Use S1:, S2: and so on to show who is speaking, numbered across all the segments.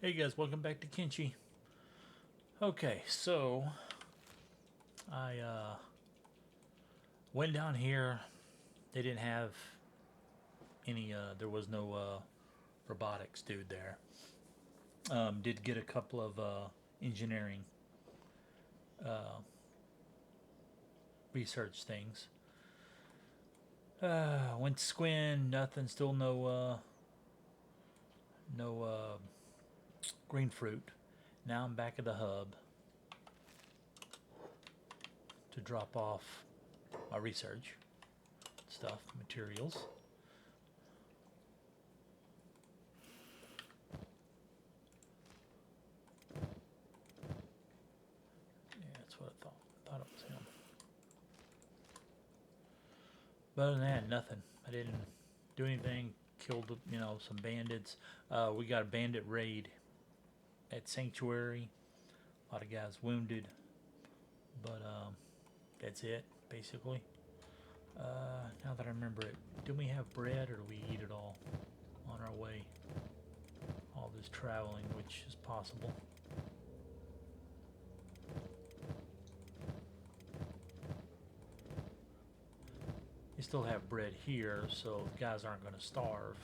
S1: Hey guys, welcome back to Kenshi. Okay, so I went down here. They didn't have any. There was no robotics dude there. Did get a couple of engineering uh, research things. Went to Squin, nothing. Still no green fruit. Now I'm back at the hub to drop off my research stuff, materials. Yeah, that's what I thought. Thought it was him. But other than that, nothing. I didn't do anything. Killed, some bandits. We got a bandit raid at Sanctuary. A lot of guys wounded, but that's it basically. Now that I remember it, do we have bread or do we eat it all on our way? All this traveling, which is possible. You still have bread here, so the guys aren't going to starve.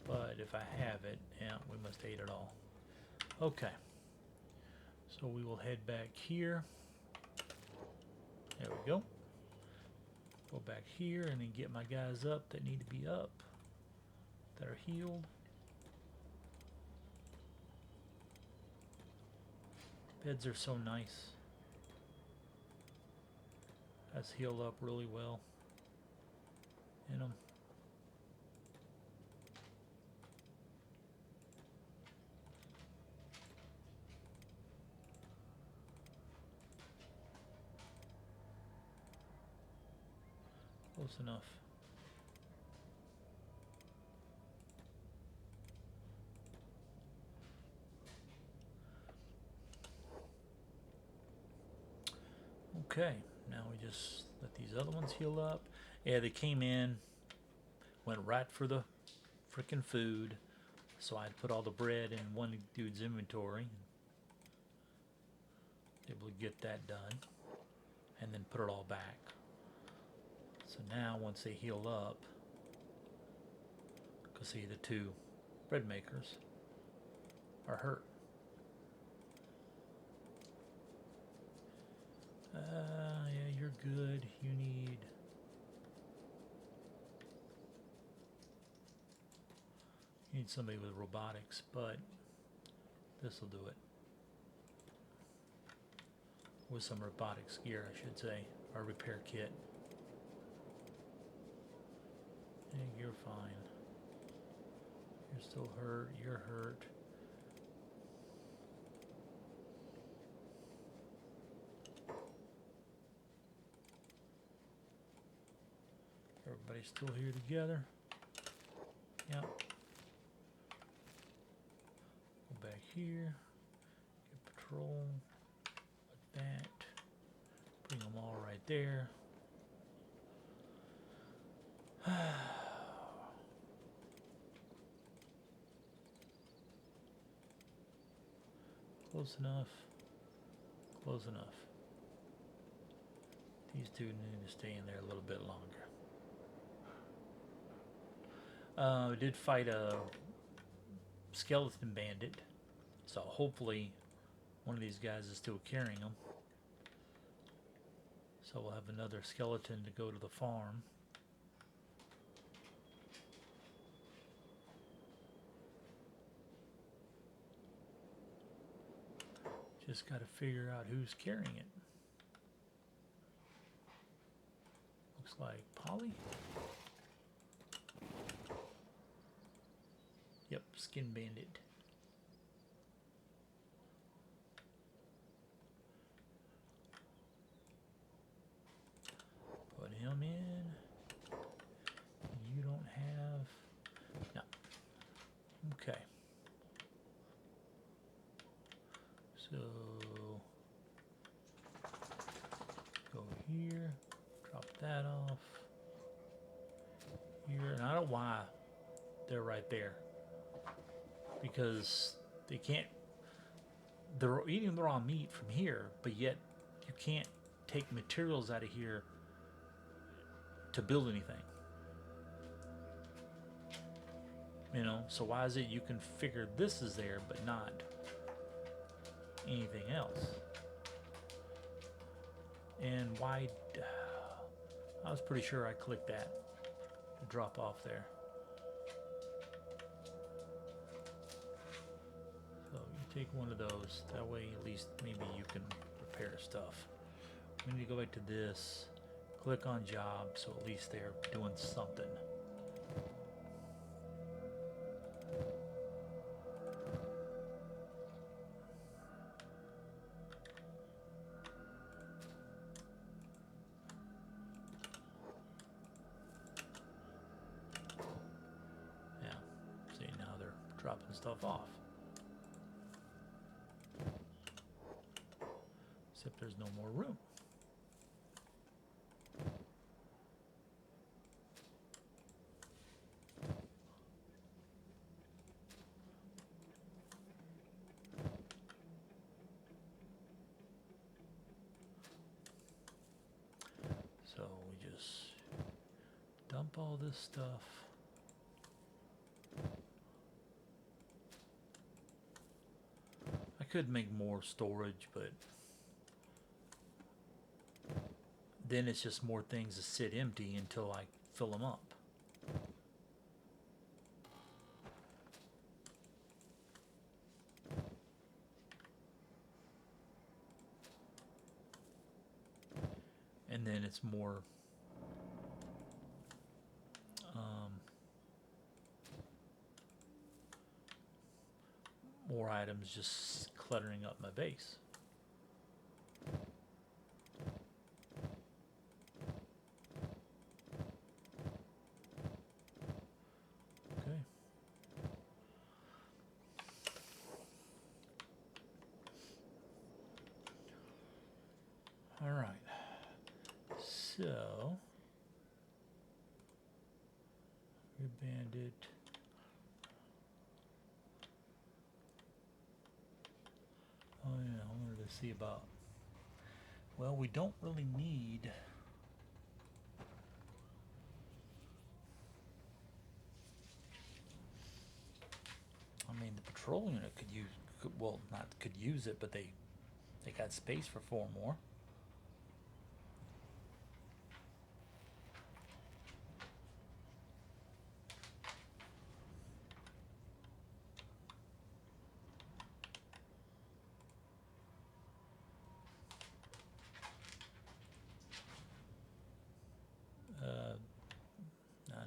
S1: But if I have it, yeah, we must eat it all. Okay. So we will head back here. There we go. Go back here and then get my guys up that need to be up, that are healed. Beds are so nice. That's healed up really well in them. Close enough. Okay, now we just let these other ones heal up. Yeah, they came in, went right for the freaking food. So I'd put all the bread in one dude's inventory. Able to get that done. And then put it all back. So now once they heal up, because see the two bread makers are hurt. Yeah, you're good. You need somebody with robotics, but this will do it. With some robotics gear, I should say, or repair kit. Hey, you're fine. You're still hurt. You're hurt. Everybody's still here together. Yep. Go back here. Get patrol. Like that. Bring them all right there. Close enough. Close enough. These two need to stay in there a little bit longer. We did fight a skeleton bandit, so hopefully one of these guys is still carrying them. So we'll have another skeleton to go to the farm. Just got to figure out who's carrying it. Looks like Polly. Yep, Skin Bandit. Put him in. You don't have... No. Okay. So... Go here. Drop that off. Here. And I don't know why they're right there. because they can't. They're eating the raw meat from here, but yet you can't take materials out of here to build anything. You know, so why is it you can figure this is there but not anything else? And why? I was pretty sure I clicked that to drop off there. So you take one of those. That way, at least maybe you can repair stuff. We need to go back to this. Click on job, so at least they're doing something. Yeah, see, now they're dropping stuff off. Except there's no more room. So we just dump all this stuff. I could make more storage, but then it's just more things to sit empty until I fill them up. And then it's more more items just cluttering up my base. Okay. All right. So, rebanded. Oh yeah, I wanted to see about. Well, we don't really need. I mean, the patrol unit could use. Well, not could use it, but they got space for 4 more.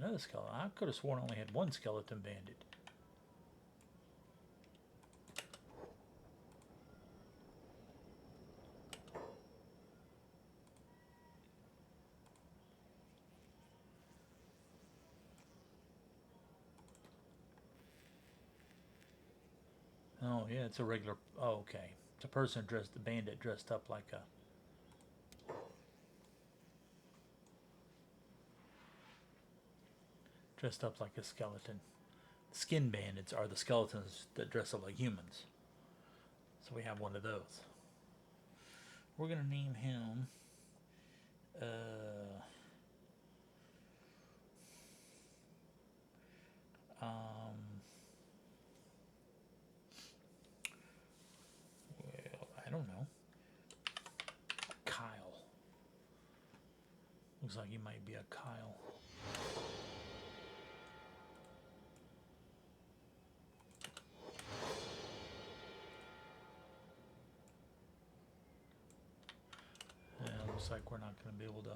S1: Another skeleton. I could have sworn I only had 1 skeleton bandit. Oh yeah, it's a regular. Oh, okay, it's a person dressed, a bandit dressed up like a. Dressed up like a skeleton. Skin bandits are the skeletons that dress up like humans. So we have one of those. We're gonna name him. Well, I don't know. Kyle. Looks like he might be a Kyle. Yeah, looks like we're not going to be able to.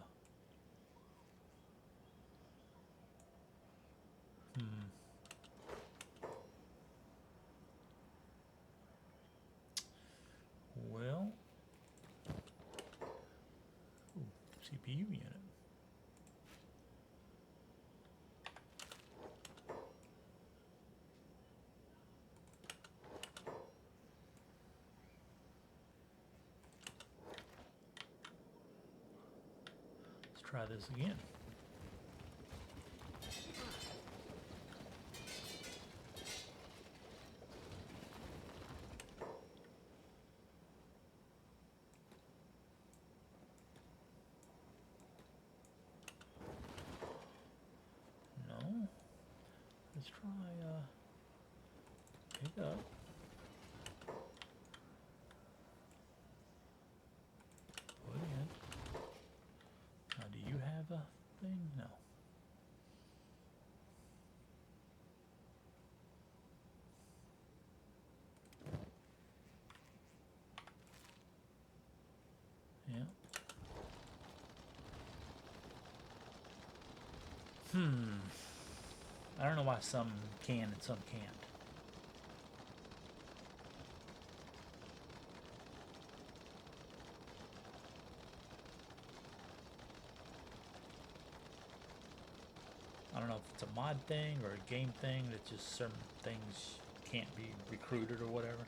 S1: Well, CPU unit. Let's try this again. let's try pick up. Put in. Now, do you have a thing? No. Yeah. I don't know why some can and some can't. I don't know if it's a mod thing or a game thing that just certain things can't be recruited or whatever.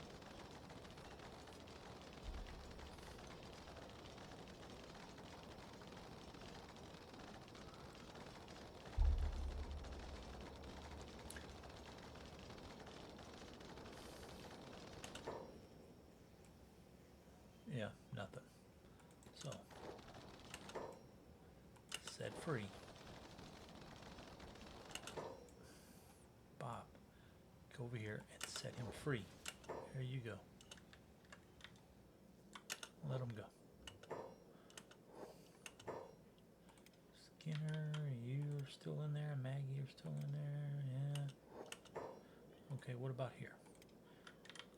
S1: Yeah, nothing. So, set free. Bob, go over here and set him free. There you go. Let him go. Skinner, you're still in there. Maggie, you're still in there. Yeah. Okay, what about here?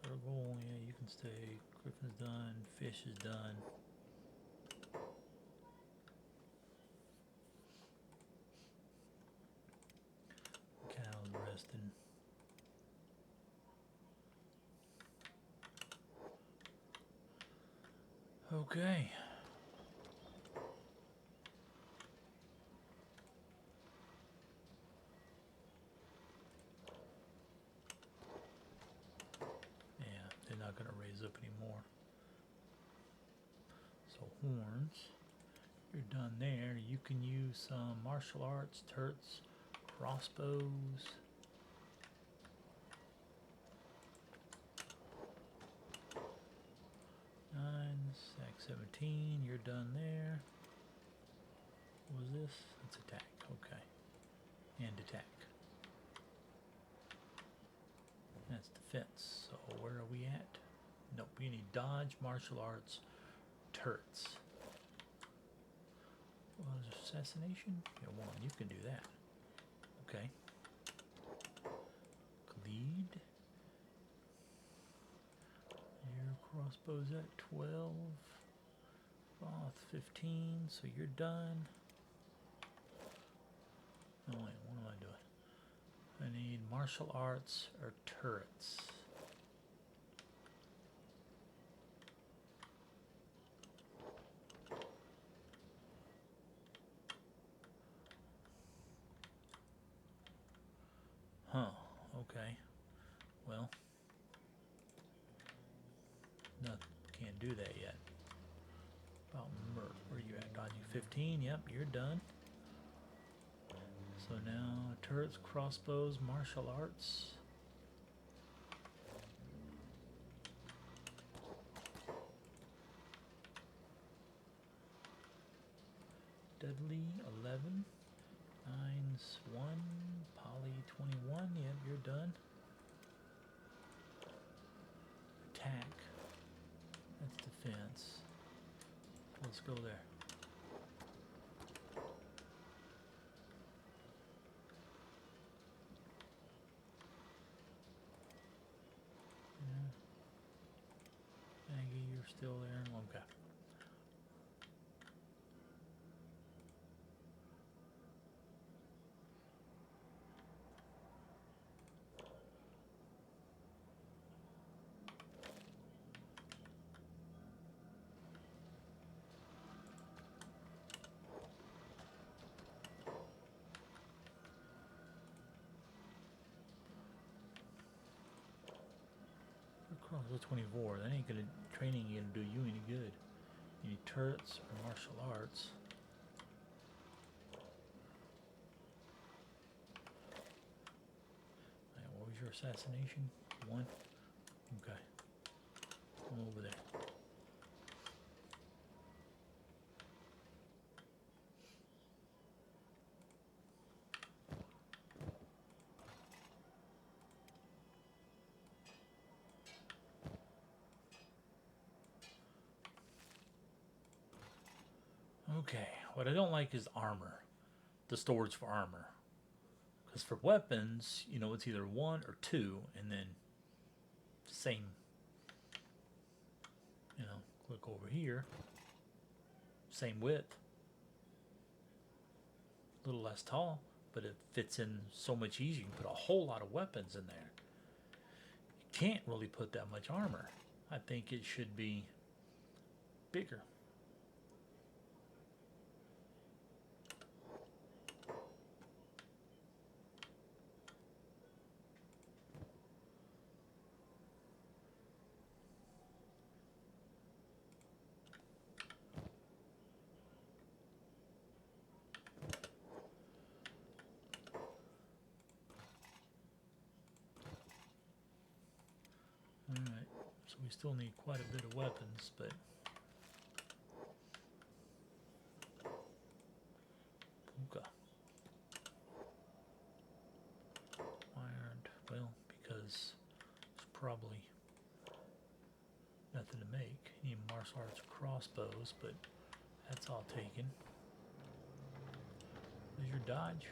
S1: Gurgle, yeah, you can stay. Griffin's done. Fish is done. Cow's resting. Okay. Yeah, they're not going to raise up anymore. So horns, you're done there. You can use some martial arts, turrets, crossbows. Sack 17, you're done there. What was this? It's attack, okay. And attack. That's defense. So where are we at? Nope, we need dodge, martial arts, turrets. Assassination? Yeah, one, you can do that. Okay. Lead. Your crossbow's at 12. Off 15, so you're done. Oh wait, what am I doing? I need martial arts or turrets. Huh, okay. Well, no, can't do that yet. About Mert, where you at? Dodging 15, yep, you're done. So now turrets, crossbows, martial arts. Deadly 11. Nines 1. Poly 21. Yep, you're done. Attack. That's defense. Let's go there. Maggie, you're still there. Okay. Crossbow 24. That ain't gonna training gonna do you any good. You need turrets or martial arts. Right, what was your assassination? 1? Okay. Come over there. Okay, what I don't like is armor. The storage for armor. Because for weapons, you know, it's either one or two, and then same. You know, click over here. Same width. A little less tall, but it fits in so much easier. You can put a whole lot of weapons in there. You can't really put that much armor. I think it should be bigger. Alright, so we still need quite a bit of weapons, but okay. Ironed, well, because it's probably nothing to make. You need martial arts crossbows, but that's all taken. Is your dodge?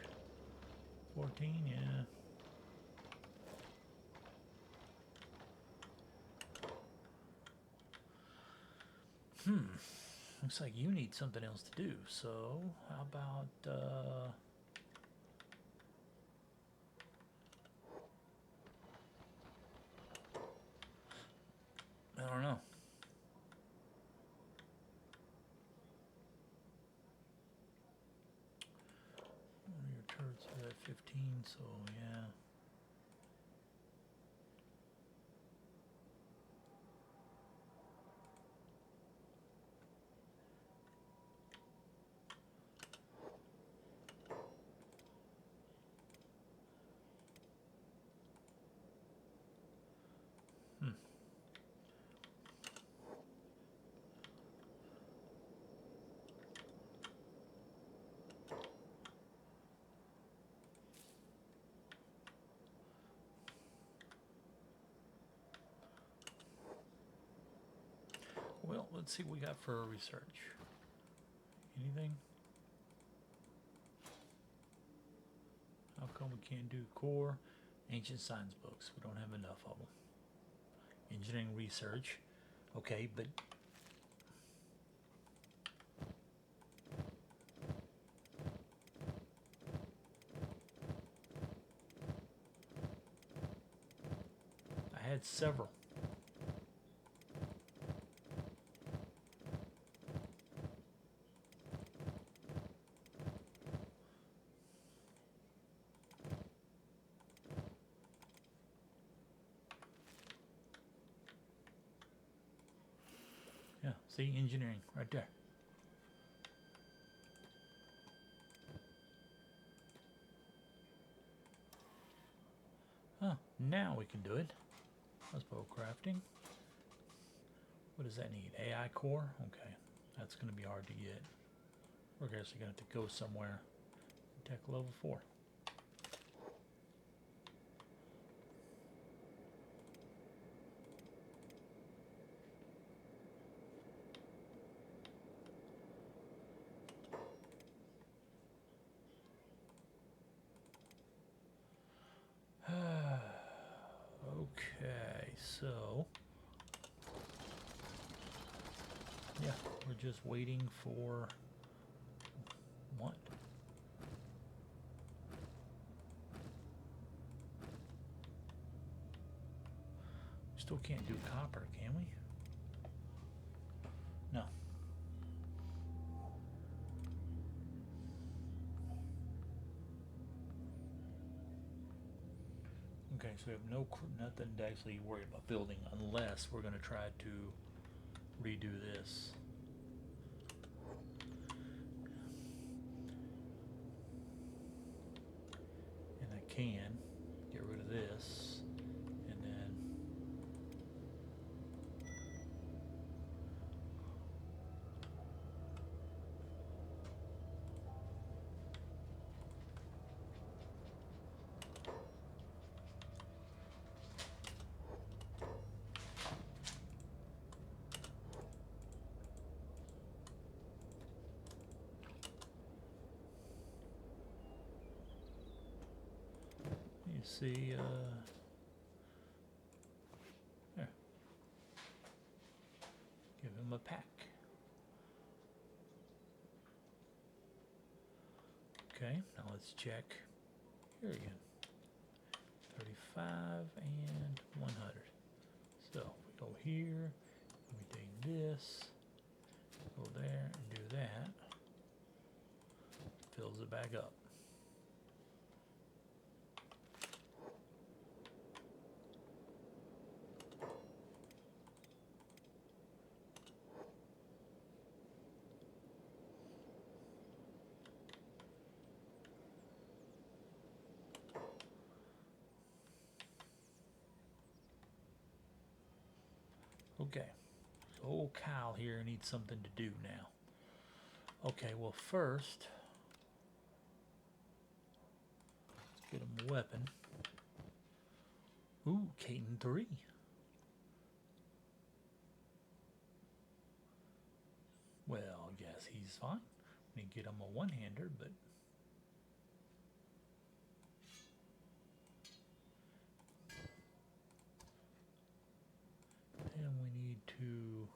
S1: 14, yeah. Looks like you need something else to do. So, how about, I don't know. Your turrets are at 15, so yeah. Well, let's see what we got for research. Anything? How come we can't do core? Ancient science books. We don't have enough of them. Engineering research. Okay, but I had several. Yeah, see, engineering right there. Huh, now we can do it. Crossbow crafting. What does that need? AI core? Okay, that's going to be hard to get. We're actually going to have to go somewhere. Tech level 4. Okay, so yeah, we're just waiting for what? Still can't do copper, can we? No. Okay, so we have nothing to actually worry about building unless we're going to try to redo this. And I can get rid of this, and then see. There. Give him a pack. Okay, now let's check here again. 35 and 100. So we go here, we take this, go there and do that. Fills it back up. Okay, so old Kyle here needs something to do now. Okay, well first, let's get him a weapon. Ooh, Caton 3. Well, I guess he's fine. We get him a one-hander, but then we need to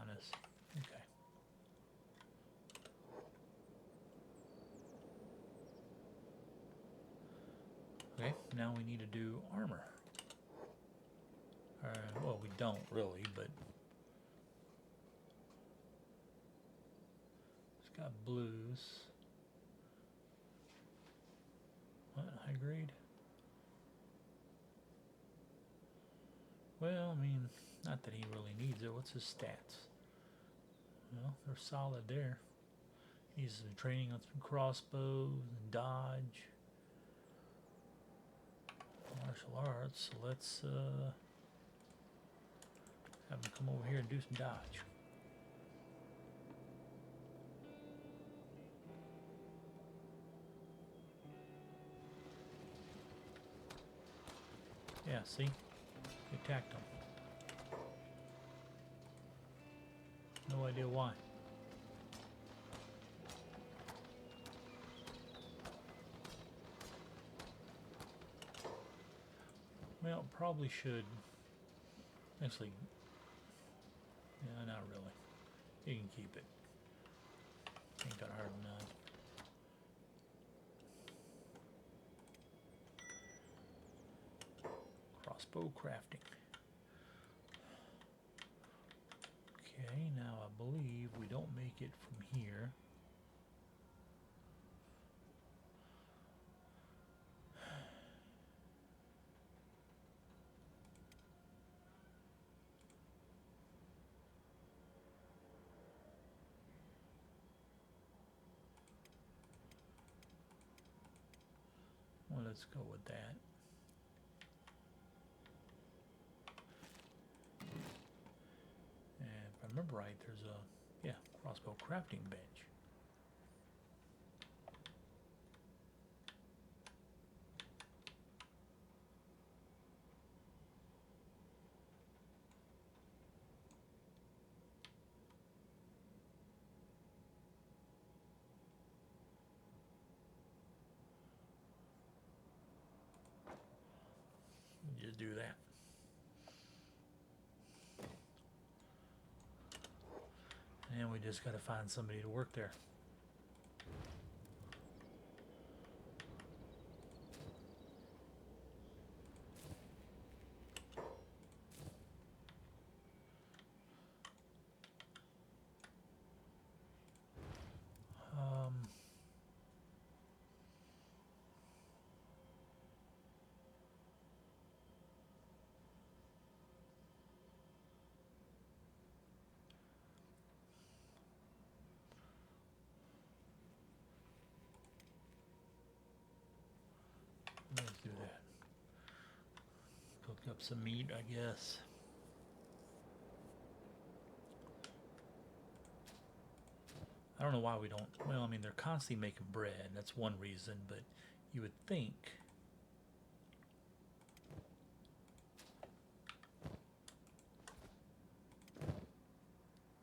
S1: Adonis. Okay. Okay, now we need to do armor. Well, we don't really, but it's got blues. What, high grade? Well, I mean, not that he really needs it. What's his stats? Well, they're solid there. He's training on some crossbows and dodge. Martial arts, so let's have him come over here and do some dodge. Yeah, see? He attacked him. No idea why. Well, probably should. Actually, yeah, not really. You can keep it. Ain't gonna hurt him none. Crossbow crafting. Okay, now I believe we don't make it from here. Well, let's go with that. And if I remember right, there's a, yeah, crossbow crafting bench. Just do that. And we just got to find somebody to work there. Let's do that. Cook up some meat, I guess. I don't know why we don't. Well, I mean, they're constantly making bread. That's one reason, but you would think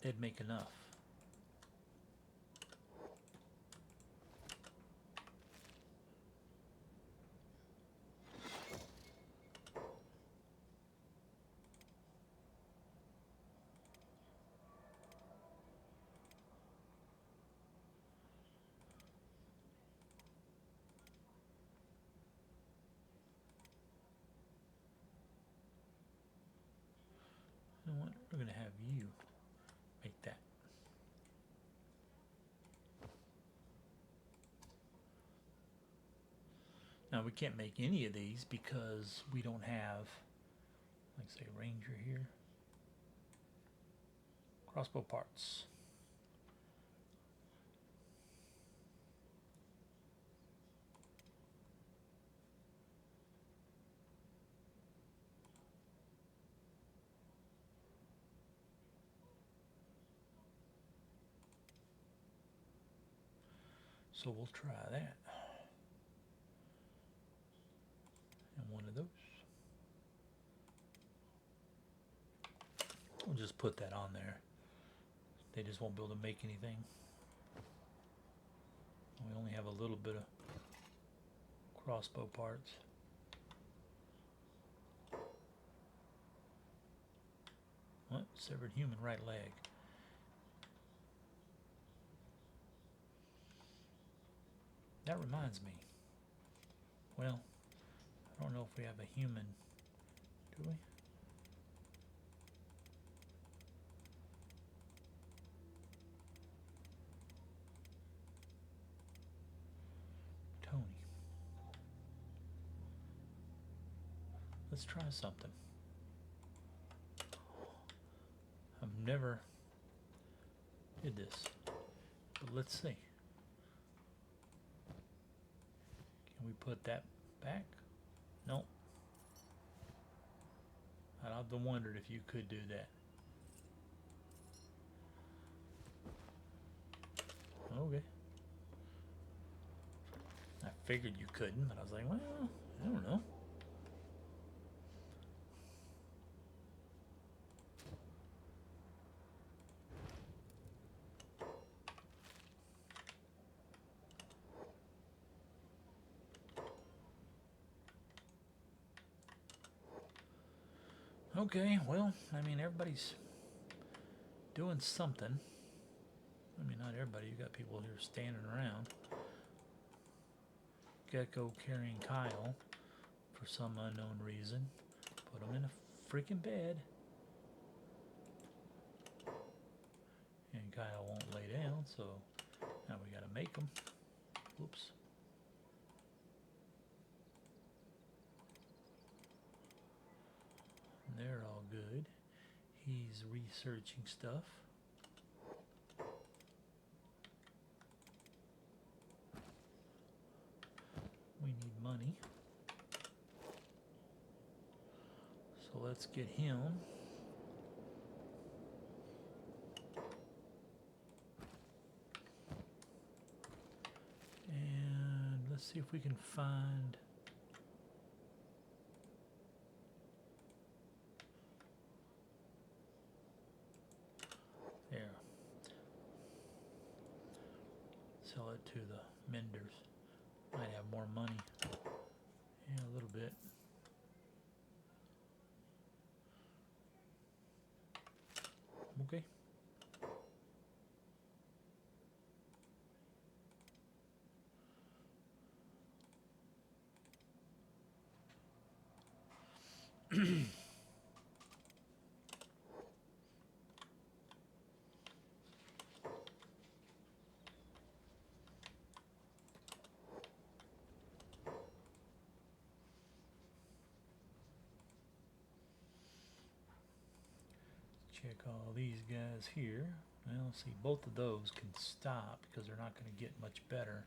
S1: it'd make enough. You know what? We're going to have you make that. Now we can't make any of these because we don't have, like say, Ranger here. Crossbow parts. So we'll try that. And one of those. We'll just put that on there. They just won't be able to make anything. We only have a little bit of crossbow parts. What? Severed human right leg. That reminds me. Well, I don't know if we have a human. Do we? Tony. Let's try something. I've never did this, but let's see. Can we put that back? Nope. I'd have wondered if you could do that. Okay. I figured you couldn't, but I was like, well, I don't know. Okay, well, I mean, everybody's doing something. I mean, not everybody. You got people here standing around. Gecko carrying Kyle for some unknown reason. Put him in a freaking bed. And Kyle won't lay down, so now we gotta make him. Whoops. They're all good. He's researching stuff. We need money. So let's get him. And let's see if we can find there. Sell it to the menders. Might have more money. Yeah, a little bit. Okay. Check all these guys here. Well, see, both of those can stop because they're not going to get much better.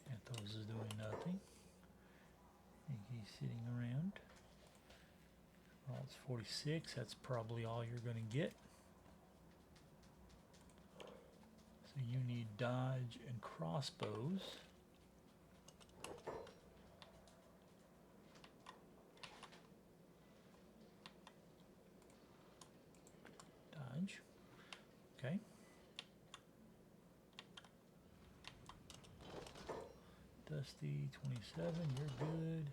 S1: Athos is doing nothing. He's sitting around. Well, it's 46. That's probably all you're going to get. So you need dodge and crossbows. Dodge. Okay. Dusty 27, you're good.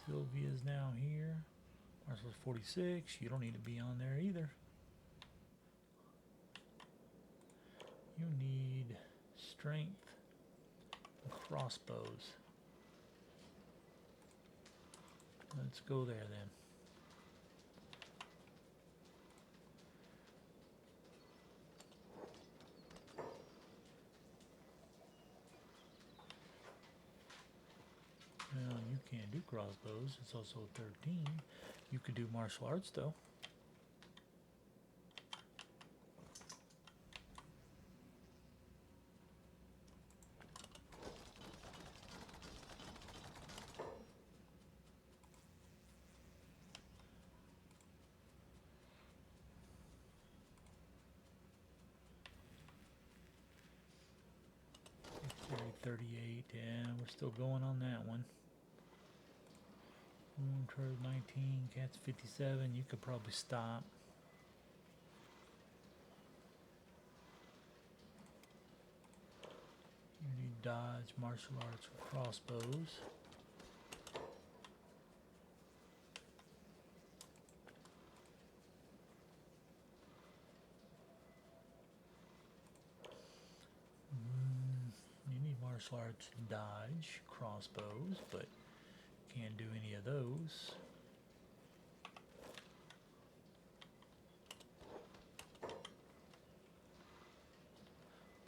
S1: Sylvia's now here. Marcel's 46. You don't need to be on there either. You need strength and crossbows. Let's go there then. Well, you can't do crossbows. It's also 13. You could do martial arts though. Dexterity 38. Yeah, we're still going on that one. Courage 19. Cat's 57. You could probably stop. You need dodge, martial arts, or crossbows. You need martial arts, dodge, crossbows, but can't do any of those.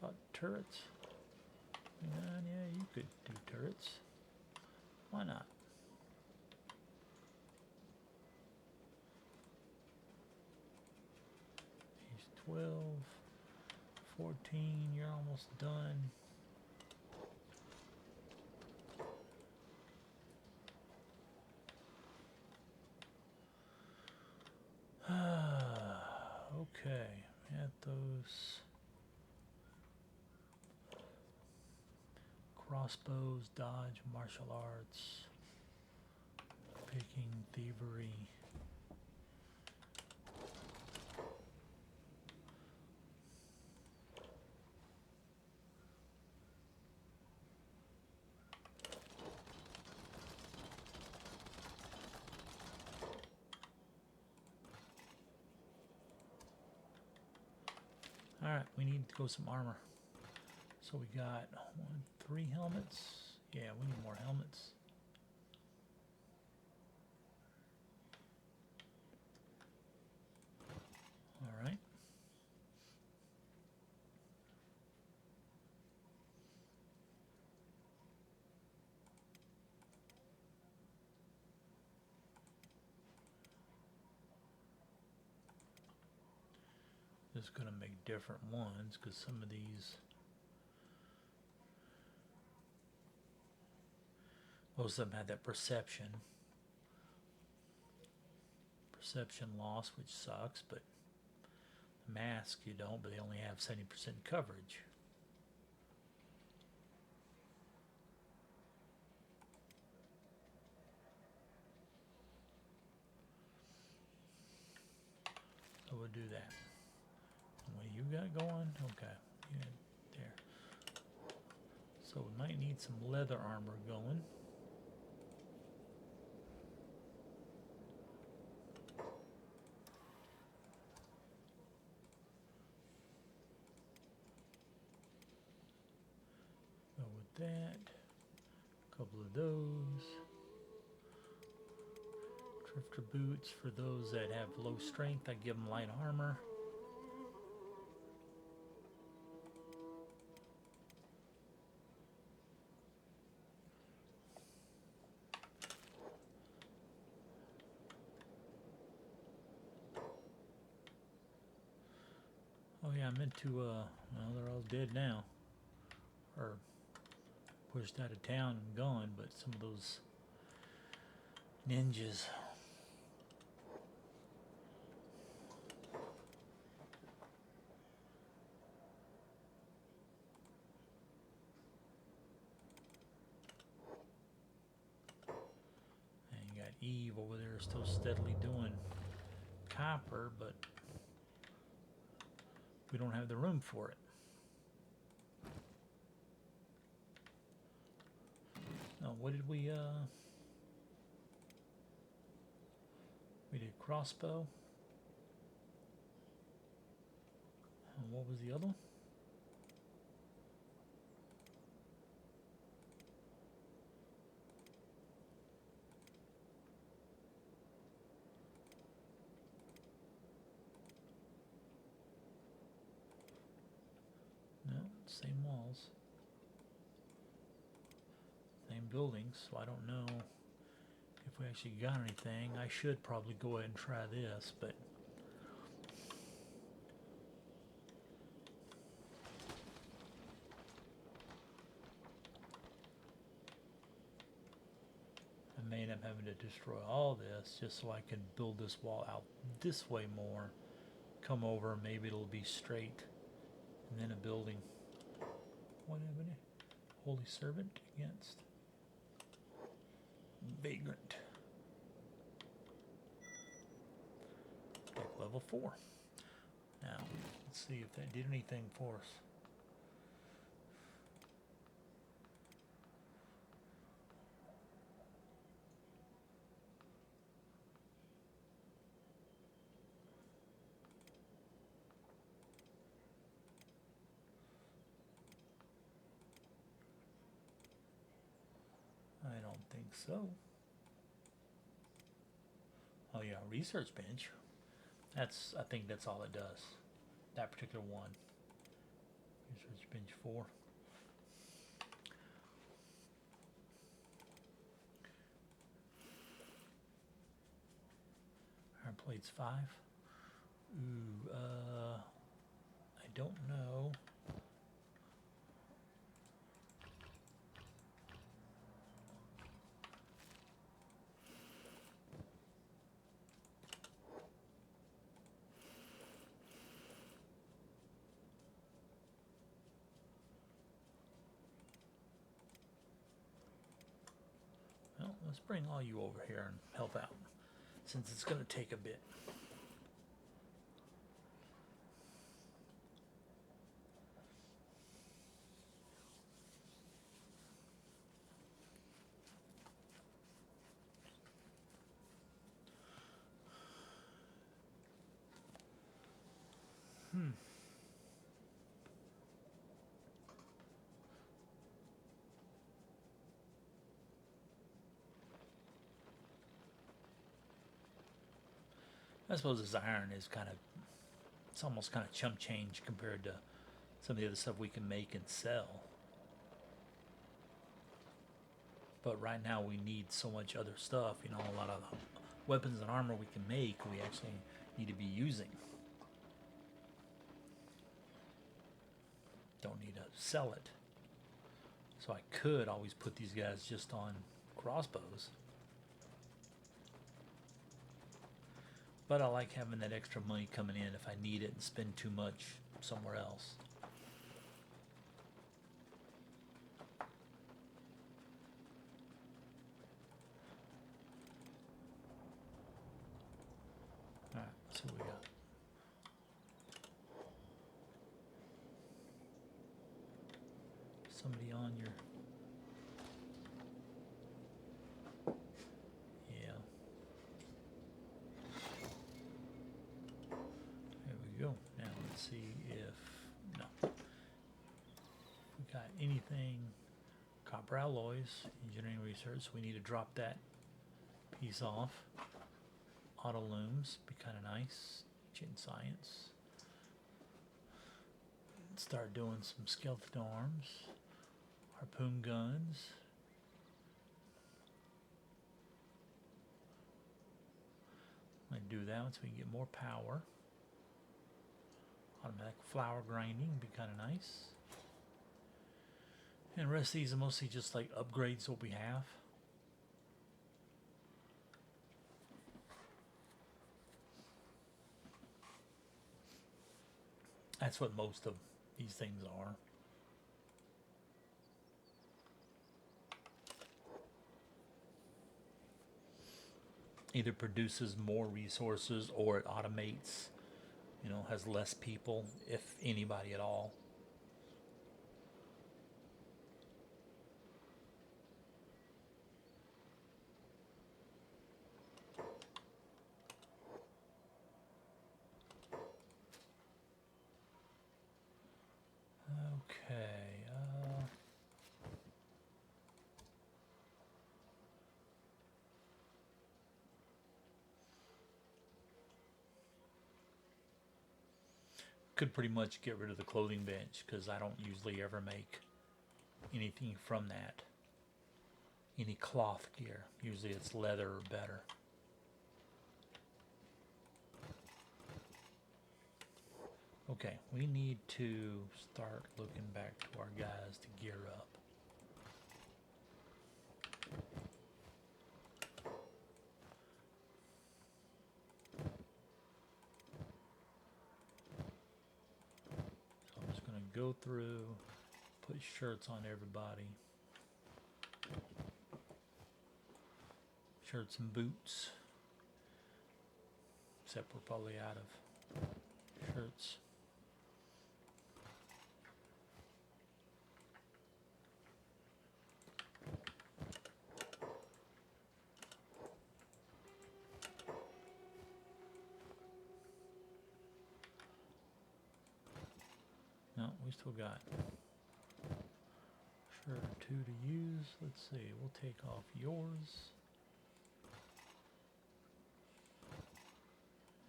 S1: About turrets? Yeah, you could do turrets. Why not? He's 12, 14, you're almost done. Okay, at those crossbows, dodge, martial arts, picking, thievery. Alright, we need to go some armor. So we got 3 helmets. Yeah, we need more helmets. Alright. Just gonna make different ones because some of these, most of them had that perception loss, which sucks, but the mask you don't, but they only have 70% coverage. So we'll do that. What you got going? Okay, yeah, there. So we might need some leather armor going. Go with that. A couple of those. Drifter boots for those that have low strength. I give them light armor. Oh yeah, I meant to, well, they're all dead now. Or pushed out of town and gone, but some of those ninjas. Eve over there is still steadily doing copper, but we don't have the room for it. No, what did we did crossbow. And what was the other one? No, same walls. Same buildings, so I don't know if we actually got anything. I should probably go ahead and try this, but I may end up having to destroy all this just so I can build this wall out this way more. Come over, maybe it'll be straight, and then a building. What happened? Holy servant against vagrant. Deck level 4. Now, let's see if that did anything for us. I don't think so. Oh yeah, research bench. I think that's all it does. That particular one. Research bench 4. Iron plates 5. Ooh, I don't know. Well, let's bring all you over here and help out, since it's going to take a bit. I suppose this iron is it's almost kind of chump change compared to some of the other stuff we can make and sell. But right now we need so much other stuff, a lot of the weapons and armor we can make, we actually need to be using. Don't need to sell it. So I could always put these guys just on crossbows. But I like having that extra money coming in if I need it and spend too much somewhere else. Alright, so we got somebody on your... Yeah. There we go. Now let's see if... No. If we got anything... Copper alloys, engineering research, so we need to drop that piece off. Auto looms, be kind of nice. Chain science. Start doing some skeleton arms. Harpoon guns. I'm going to do that one so we can get more power. Automatic flour grinding, be kind of nice. And the rest of these are mostly just like upgrades what we have. That's what most of these things are. either produces more resources or it automates, has less people, if anybody at all. Okay. Could pretty much get rid of the clothing bench because I don't usually ever make anything from that. Any cloth gear. Usually it's leather or better. Okay, we need to start looking back to our guys to gear up. So I'm just going to go through, put shirts on everybody. Shirts and boots. Except we're probably out of shirts. No, we still got shirt or two to use. Let's see, we'll take off yours.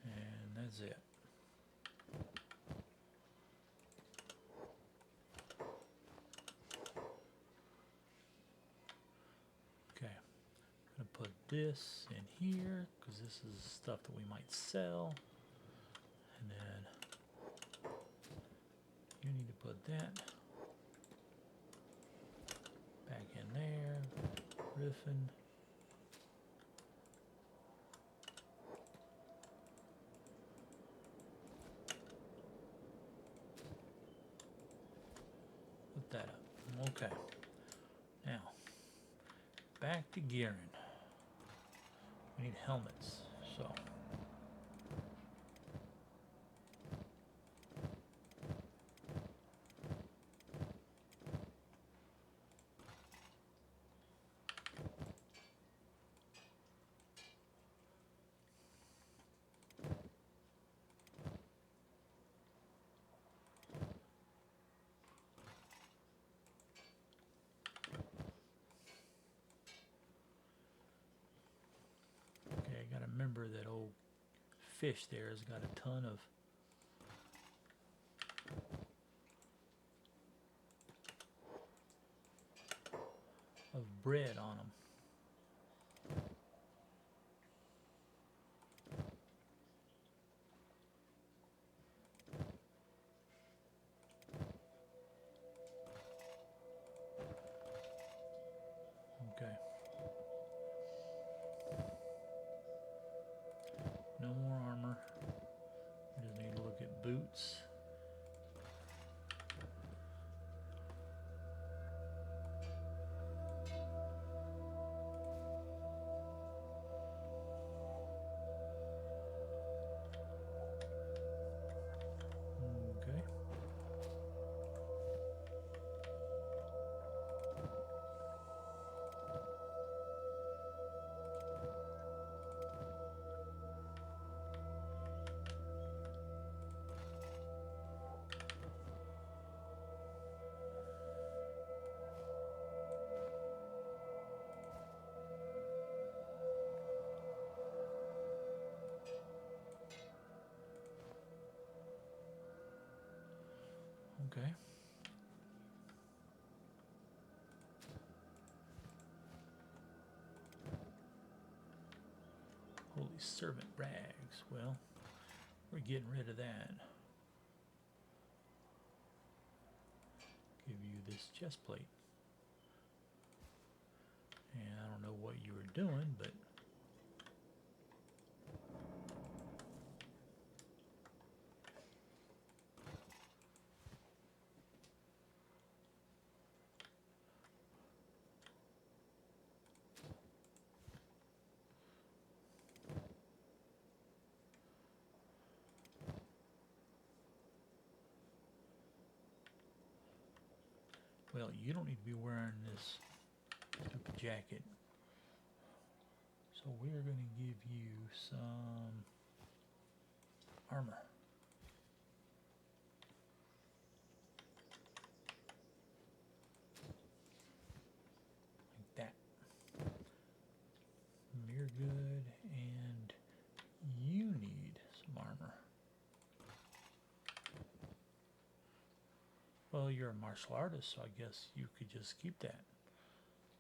S1: And that's it. Okay, I'm gonna put this in here because this is stuff that we might sell. And then you need to put that back in there. Riffin. Put that up. Okay. Now, back to gearing. We need helmets. So. I gotta remember that old fish there has got a ton of bread on them. Okay. No more armor. We just need to look at boots. Okay. Okay. Holy servant rags. Well, we're getting rid of that. Give you this chest plate. And I don't know what you were doing, but Well, you don't need to be wearing this stupid jacket. So we're going to give you some armor. Like that. You're good, and you need some armor. Well, you're a martial artist, so I guess you could just keep that.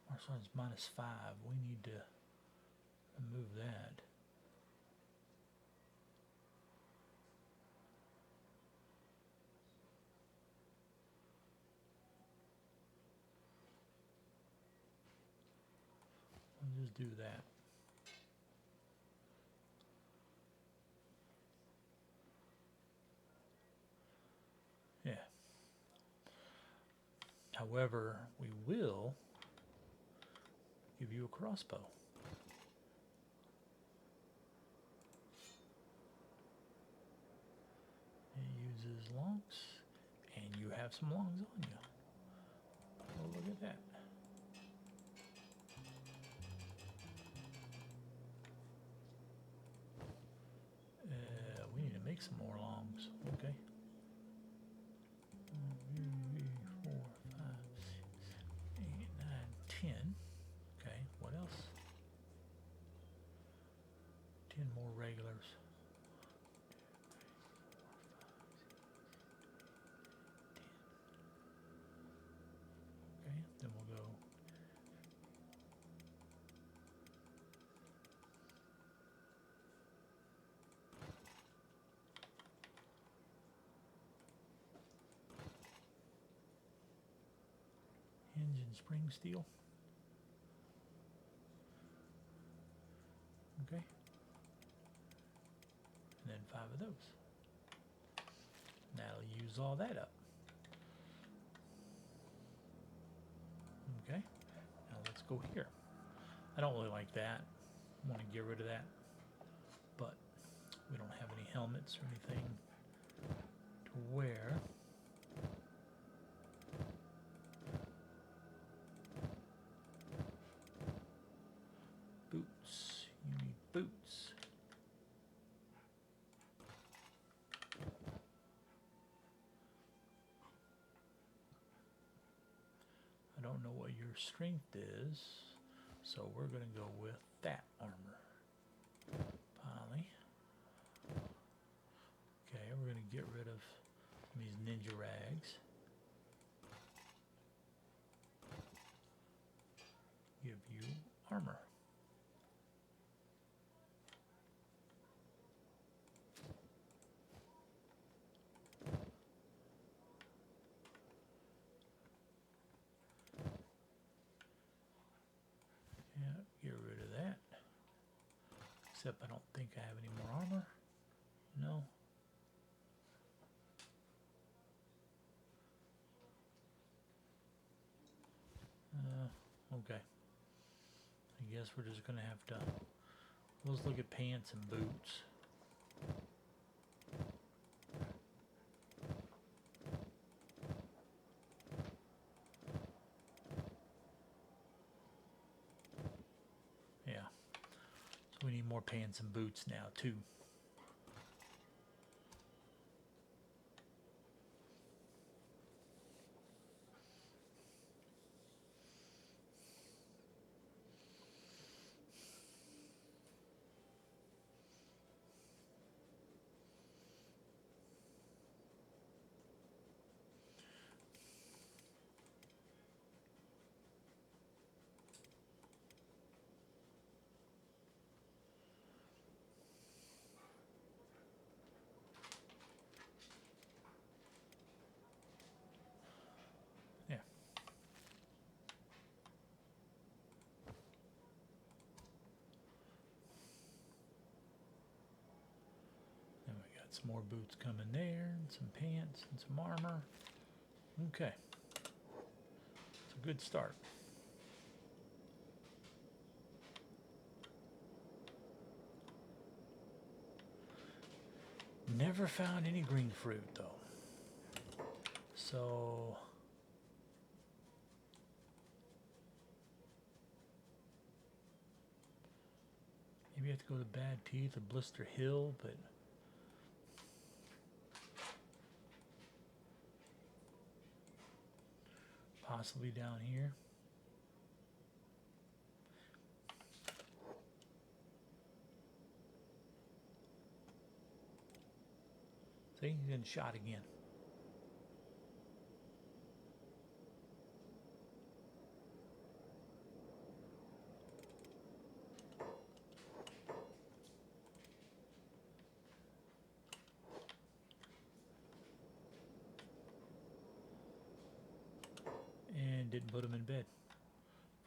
S1: Martial arts -5. We need to remove that. We'll just do that. Yeah. However, we will give you a crossbow. It uses longs, and you have some longs on you. Oh, look at that. We need to make some more longs. Okay. 4, 5, 6, 7, 8, 9, 10. Okay, what else? 10 more regulars. Okay, then we'll go. Engine spring steel. Okay. And then 5 of those. That'll use all that up. Okay. Now let's go here. I don't really like that. I want to get rid of that. But we don't have any helmets or anything to wear. Boots. You need boots. I don't know what your strength is, so we're going to go with that armor. Poly. Okay, we're going to get rid of these ninja rags. Give you armor. Yeah, get rid of that. Except I don't think I have any more armor. No. Okay. I guess we're just going to have to. Let's look at pants and boots. Yeah. So we need more pants and boots now, too. Yeah. Then we got some more boots coming there, and some pants, and some armor. Okay. It's a good start. Never found any green fruit, though. So have to go to Bad Teeth or Blister Hill, but possibly down here. See, he's getting shot again. And didn't put him in bed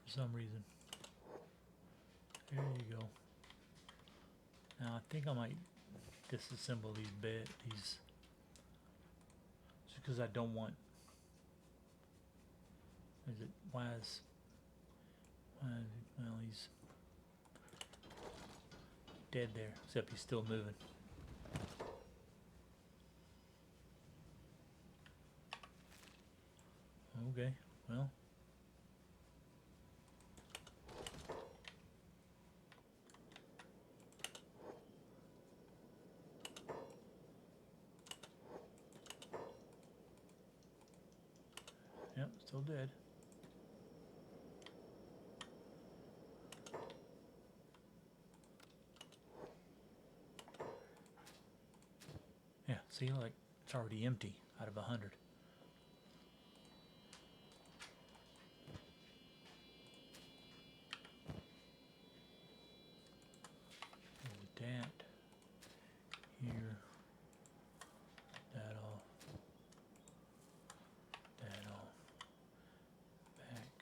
S1: for some reason. There you go. Now I think I might disassemble these just because I don't want. Is it why is well, he's dead there, except he's still moving. Okay, well. Yep, still dead. Yeah, see, like, it's already empty out of 100. With that, here, that off, back,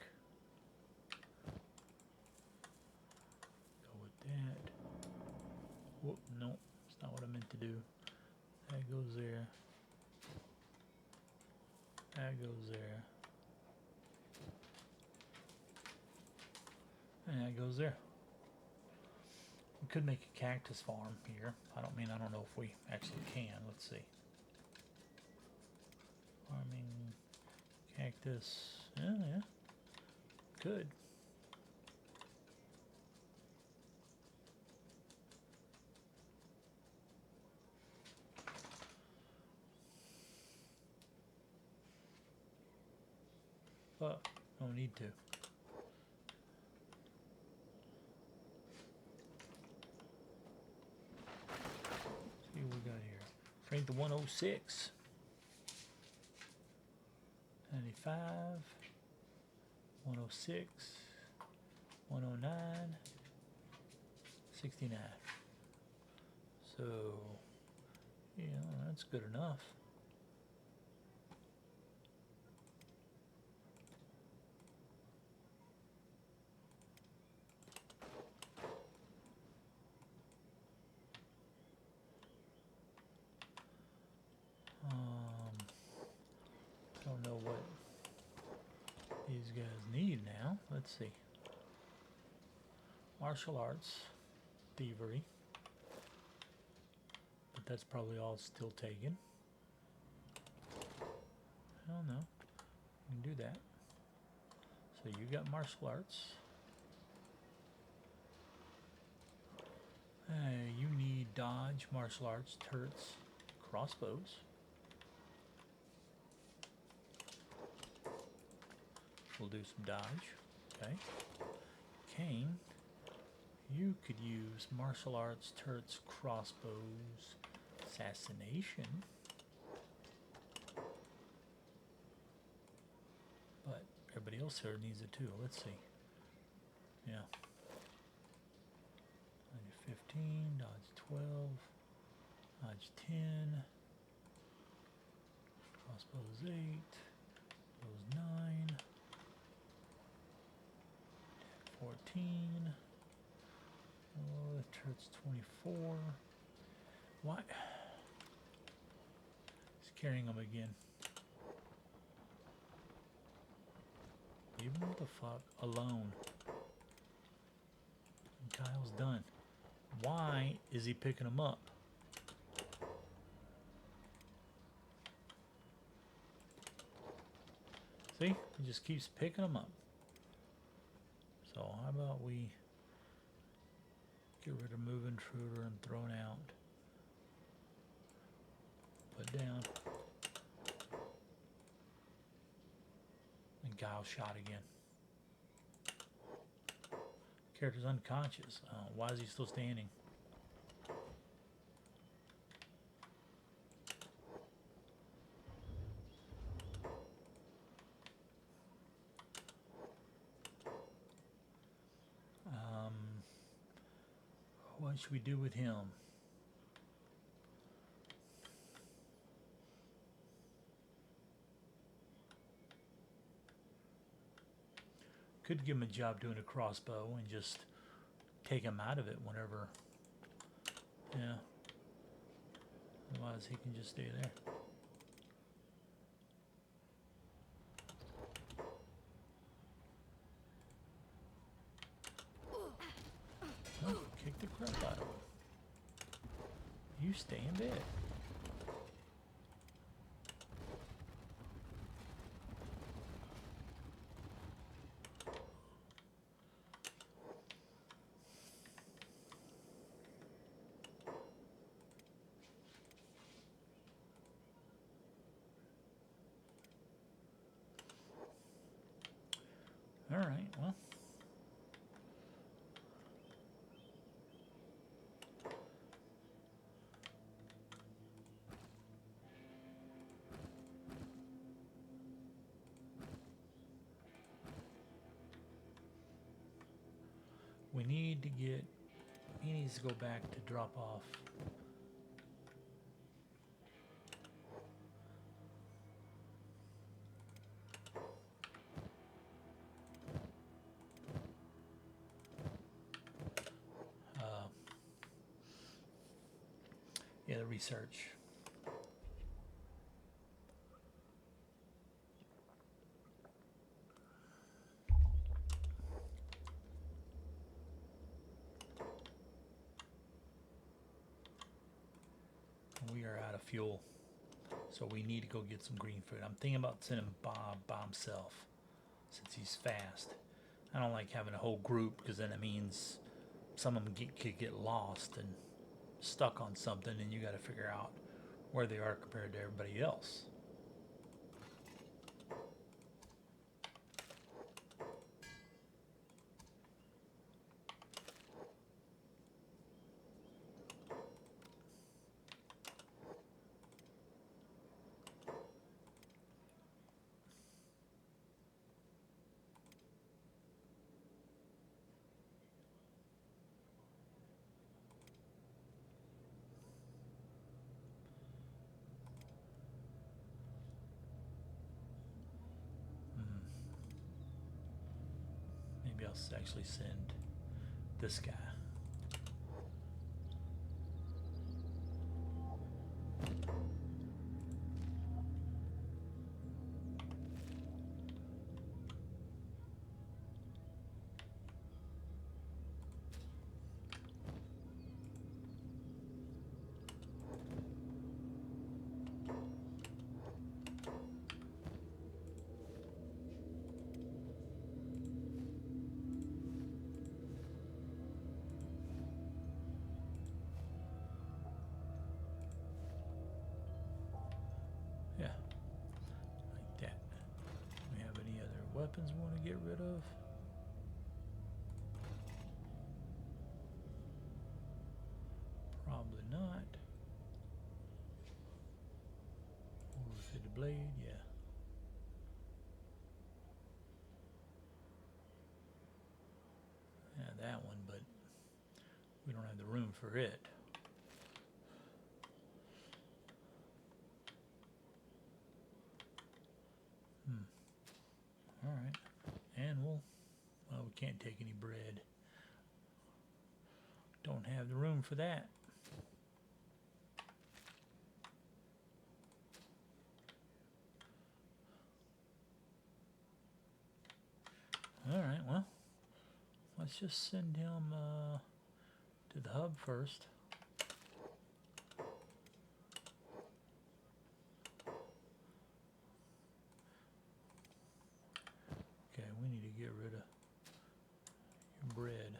S1: go with that. Whoop, no, it's not what I meant to do. That goes there. That goes there. And that goes there. We could make a cactus farm here. I don't know if we actually can. Let's see. Farming cactus. Yeah. Could. But no need to. See what we got here. Strength of 106. 95. 106. 109. 69. So, yeah, that's good enough. I don't know what these guys need now. Let's see. Martial arts, thievery, but that's probably all still taken. I don't know. You can do that. So you got martial arts. You need dodge, martial arts, turrets, crossbows. We'll do some dodge. Okay. Kane, you could use martial arts, turrets, crossbows, assassination. But everybody else here needs it too. Let's see. Yeah. 15, dodge 12, dodge 10, crossbows 8, bows 9, 14, oh, the turret's 24. Why? He's carrying them again. Leave him the fuck alone. And Kyle's done. Why is he picking them up? See? He just keeps picking them up. So how about we Get rid of move intruder and thrown out. Put down. And Guile shot again. Character's unconscious. Why is he still standing? What should we do with him? Could give him a job doing a crossbow and just take him out of it whenever. Yeah. Otherwise, he can just stay there. Oh, kick the crap out of him. You stay in bed. All right, well. We need to get, he needs to go back to drop off. Yeah, the research. We are out of fuel, so we need to go get some green food. I'm thinking about sending Bob by himself, since he's fast. I don't like having a whole group, because then it means some of them could get lost and stuck on something, and you got to figure out where they are compared to everybody else. Maybe I'll actually send this guy. Yeah, like that. Do we have any other weapons we want to get rid of? Probably not. Overfitted blade, yeah. Yeah, that one, but we don't have the room for it. All right, and well, we can't take any bread. Don't have the room for that. All right, well, let's just send him to the hub first. Okay, we need to get rid of your bread.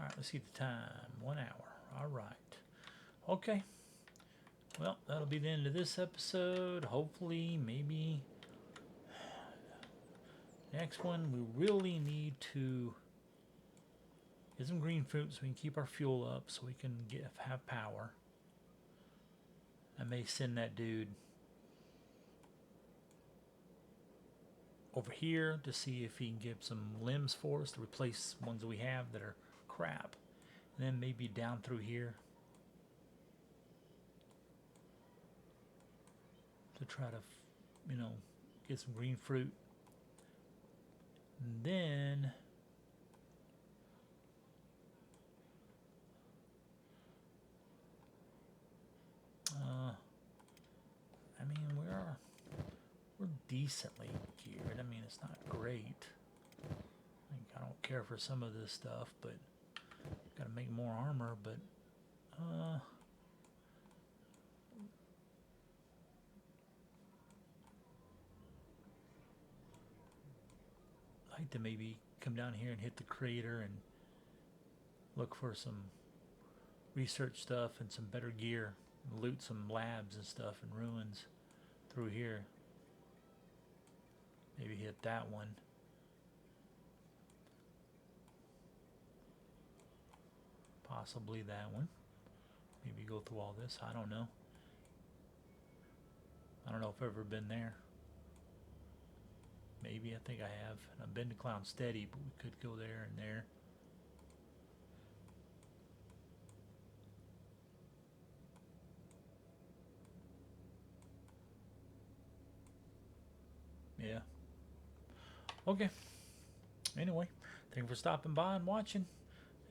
S1: Alright, let's see the time. 1 hour. Alright. Okay. Well, that'll be the end of this episode. Hopefully, maybe next one we really need to get some green fruit so we can keep our fuel up so we can have power. I may send that dude over here to see if he can get some limbs for us to replace ones that we have that are crap. And then maybe down through here to try to, get some green fruit. And then I mean, we're decently geared. I mean, it's not great. I don't care for some of this stuff, but gotta make more armor. But I'd like to maybe come down here and hit the crater and look for some research stuff and some better gear, and loot some labs and stuff and ruins through here. Maybe hit that one. Possibly that one. Maybe go through all this. I don't know. I don't know if I've ever been there. Maybe, I think I have. I've been to Clown Steady, but we could go there and there. Yeah. Okay. Anyway, thank you for stopping by and watching.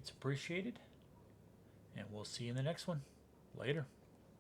S1: It's appreciated. And we'll see you in the next one. Later.